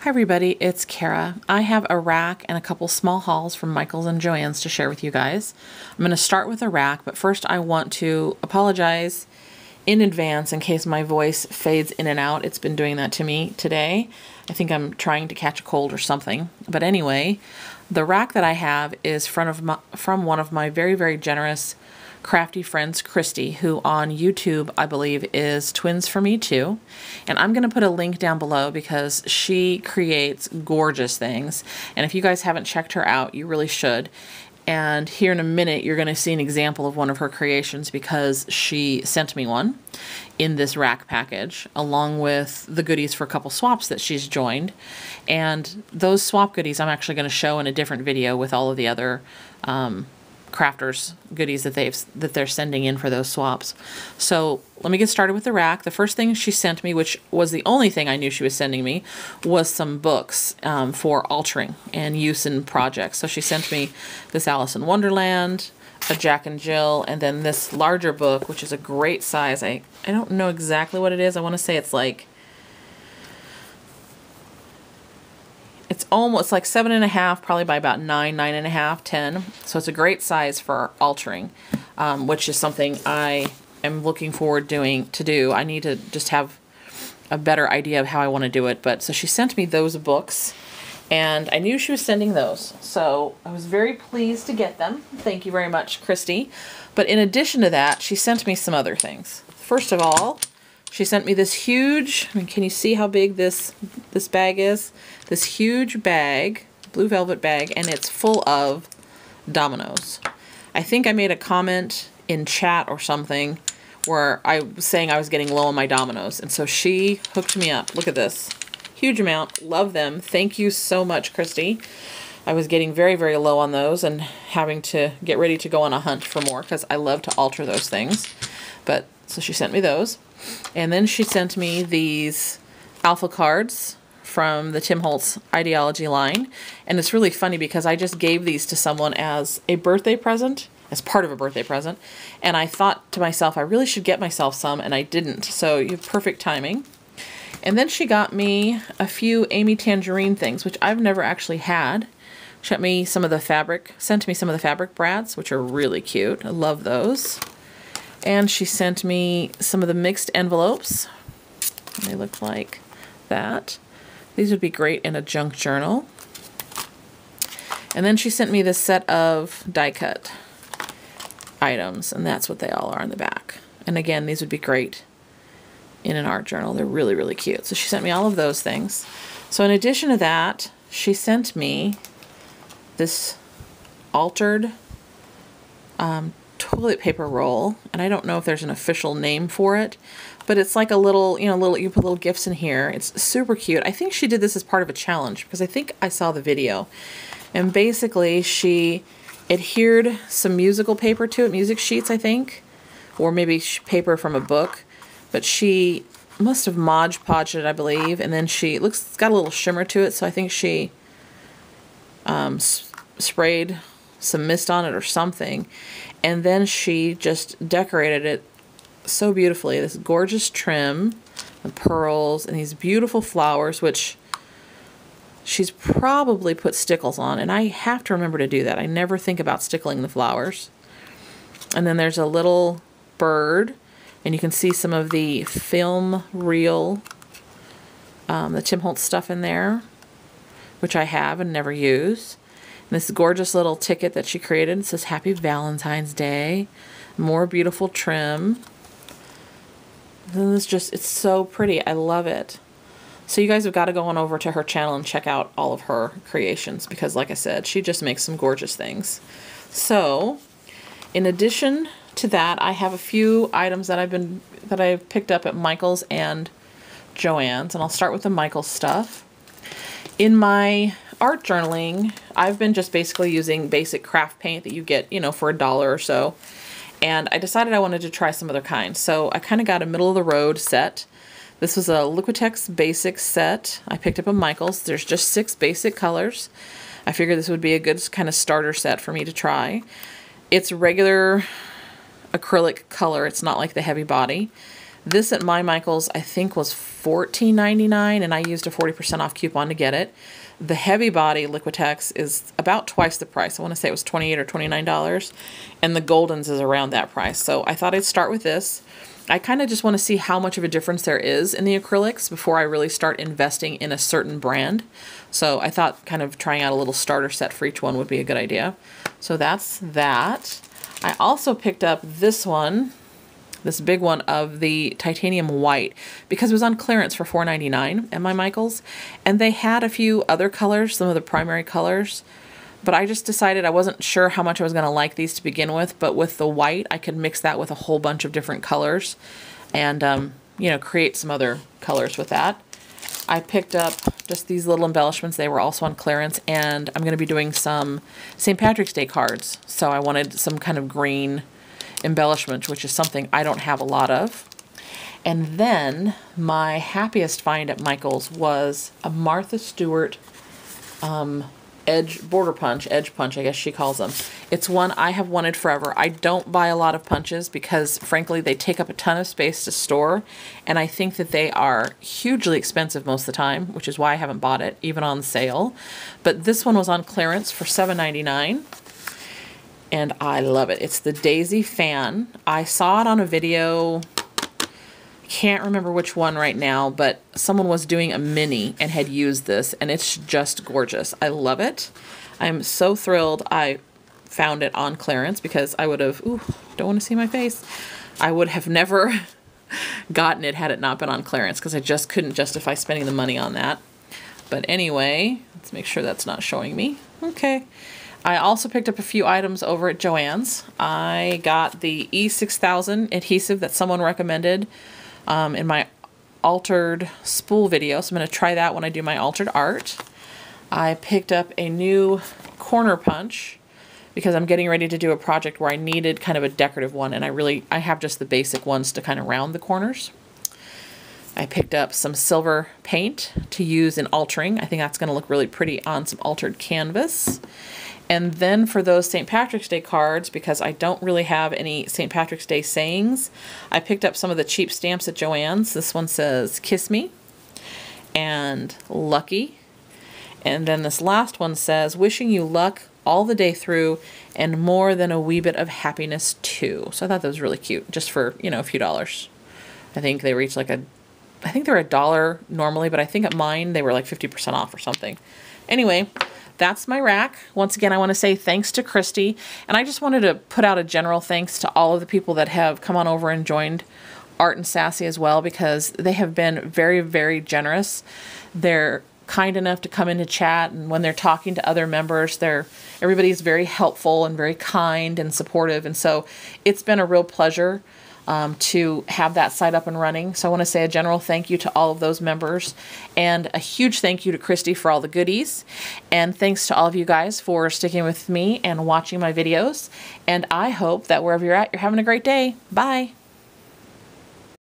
Hi everybody, it's Kara. I have a rack and a couple small hauls from Michael's and Joann's to share with you guys. I'm going to start with a rack, but first I want to apologize in advance in case my voice fades in and out. It's been doing that to me today. I think I'm trying to catch a cold or something. But anyway, the rack that I have is from one of my very, very generous crafty friends, Christy, who on YouTube, I believe, is Twins for Me Too. And I'm going to put a link down below because she creates gorgeous things. And if you guys haven't checked her out, you really should. And here in a minute, you're going to see an example of one of her creations because she sent me one in this rack package, along with the goodies for a couple swaps that she's joined. And those swap goodies I'm actually going to show in a different video with all of the other crafters goodies that they're sending in for those swaps. So let me get started with the rack. The first thing she sent me, which was the only thing I knew she was sending me, was some books for altering and use in projects. So she sent me this Alice in Wonderland, a Jack and Jill, and then this larger book, which is a great size. I don't know exactly what it is. I want to say it's like it's almost like 7.5, probably by about 9.5, 10. So it's a great size for altering, which is something I am looking forward to do. I need to just have a better idea of how I want to do it. But so she sent me those books, and I knew she was sending those. So I was very pleased to get them. Thank you very much, Christy. But in addition to that, she sent me some other things. First of all, she sent me this huge, can you see how big this bag is? This huge bag, blue velvet bag, and it's full of dominoes. I think I made a comment in chat or something where I was saying I was getting low on my dominoes, and so she hooked me up. Look at this. Huge amount. Love them. Thank you so much, Christy. I was getting very, very low on those and having to get ready to go on a hunt for more because I love to alter those things. But so she sent me those. And then she sent me these alpha cards from the Tim Holtz Ideology line. And it's really funny because I just gave these to someone as a birthday present, as part of a birthday present. And I thought to myself, I really should get myself some, and I didn't. So you have perfect timing. And then she got me a few Amy Tangerine things, which I've never actually had. She sent me some of the fabric brads, which are really cute. I love those. And she sent me some of the mixed envelopes. They look like that. These would be great in a junk journal. And then she sent me this set of die cut items, and that's what they all are on the back. And again, these would be great in an art journal. They're really, really cute. So she sent me all of those things. So in addition to that, she sent me this altered toilet paper roll, and I don't know if there's an official name for it, but it's like a little, you put little gifts in here. It's super cute. I think she did this as part of a challenge because I think I saw the video. And basically she adhered some musical paper to it, music sheets, I think, or maybe paper from a book, but she must have Mod Podged it, I believe, and then it's got a little shimmer to it, so I think she sprayed some mist on it or something, and then she just decorated it so beautifully. This gorgeous trim, the pearls, and these beautiful flowers, which she's probably put stickles on, and I have to remember to do that. I never think about stickling the flowers. And then there's a little bird, and you can see some of the film reel, the Tim Holtz stuff in there, which I have and never use. And this gorgeous little ticket that she created. It says Happy Valentine's Day. More beautiful trim. And it's so pretty. I love it. So you guys have got to go on over to her channel and check out all of her creations because, like I said, she just makes some gorgeous things. So in addition to that, I have a few items that I've picked up at Michael's and Joann's, and I'll start with the Michael's stuff. In my art journaling, I've been just basically using basic craft paint that you get, for $1 or so. And I decided I wanted to try some other kinds. So I kind of got a middle of the road set. This was a Liquitex basic set. I picked up at Michael's. There's just 6 basic colors. I figured this would be a good kind of starter set for me to try. It's regular acrylic color. It's not like the heavy body. This at my Michael's I think was $14.99, and I used a 40% off coupon to get it. The heavy body Liquitex is about twice the price. I want to say it was $28 or $29, and the Goldens is around that price. So I thought I'd start with this. I kind of just want to see how much of a difference there is in the acrylics before I really start investing in a certain brand. So I thought kind of trying out a little starter set for each one would be a good idea. So that's that. I also picked up this one, this big one of the titanium white, because it was on clearance for $4.99 at my Michael's, and they had a few other colors, some of the primary colors, but I just decided I wasn't sure how much I was going to like these to begin with, but with the white I could mix that with a whole bunch of different colors and you know, create some other colors with that. I picked up just these little embellishments. They were also on clearance, and I'm going to be doing some St. Patrick's Day cards, so I wanted some kind of green embellishment, which is something I don't have a lot of. And then my happiest find at Michael's was a Martha Stewart edge punch, I guess she calls them. It's one I have wanted forever. I don't buy a lot of punches because frankly they take up a ton of space to store, and I think that they are hugely expensive most of the time, which is why I haven't bought it even on sale. But this one was on clearance for $7.99. and I love it. It's the Daisy fan. I saw it on a video, can't remember which one right now, but someone was doing a mini and had used this, and it's just gorgeous. I love it. I'm so thrilled I found it on clearance, because I would have, ooh, don't want to see my face. I would have never gotten it had it not been on clearance, because I just couldn't justify spending the money on that. But anyway, let's make sure that's not showing me. Okay. I also picked up a few items over at Joann's. I got the E6000 adhesive that someone recommended in my altered spool video, so I'm going to try that when I do my altered art. I picked up a new corner punch because I'm getting ready to do a project where I needed kind of a decorative one, and I have just the basic ones to kind of round the corners. I picked up some silver paint to use in altering. I think that's going to look really pretty on some altered canvas. And then for those St. Patrick's Day cards, because I don't really have any St. Patrick's Day sayings, I picked up some of the cheap stamps at Joann's. This one says, "Kiss me," and "Lucky." And then this last one says, "Wishing you luck all the day through and more than a wee bit of happiness too." So I thought that was really cute, just for, you know, a few dollars. I think they reached like I think they're $1 normally, but I think at mine they were like 50% off or something. Anyway, that's my rack. Once again, I want to say thanks to Christy, and I just wanted to put out a general thanks to all of the people that have come on over and joined Art and Sassy as well, because they have been very, very generous. They're kind enough to come in to chat, and when they're talking to other members, everybody's very helpful and very kind and supportive, and so it's been a real pleasure to have that site up and running. So I want to say a general thank you to all of those members, and a huge thank you to Christy for all the goodies, and thanks to all of you guys for sticking with me and watching my videos, and I hope that wherever you're at, you're having a great day. Bye!